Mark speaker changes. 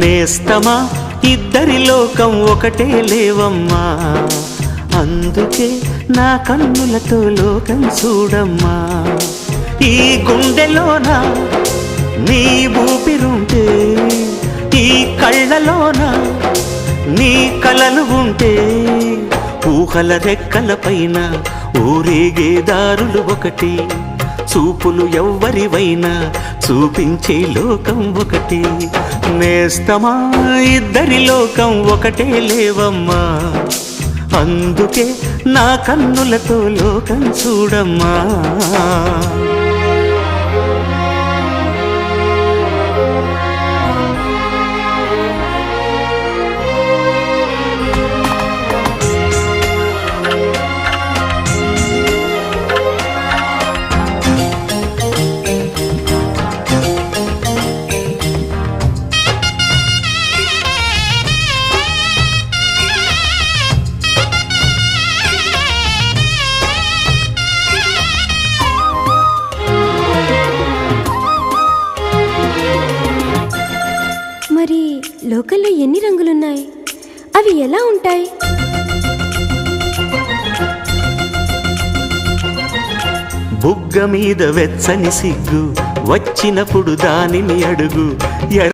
Speaker 1: నేస్తమా ఇద్దరి లోకం ఒకటే లేవమ్మా, అందుకే నా కన్నులతో లోకం చూడమ్మా. ఈ గుండెలోన నీ ఊపిరుంటే, ఈ కళ్ళలోన నీ కలలు ఉంటే, ఊహల రెక్కల పైన ఊరేగే దారులు ఒకటి, చూపులు ఎవ్వరివైనా చూపించే లోకం ఒకటి. నేస్తమా ఇద్దరి లోకం ఒకటే లేవమ్మా, అందుకే నా కన్నులతో లోకం చూడమ్మా.
Speaker 2: మరి లోకల్లో ఎన్ని రంగులున్నాయి? అవి ఎలా ఉంటాయి?
Speaker 1: బుగ్గ మీద వెచ్చని సిగ్గు వచ్చినప్పుడు దానిని అడుగు.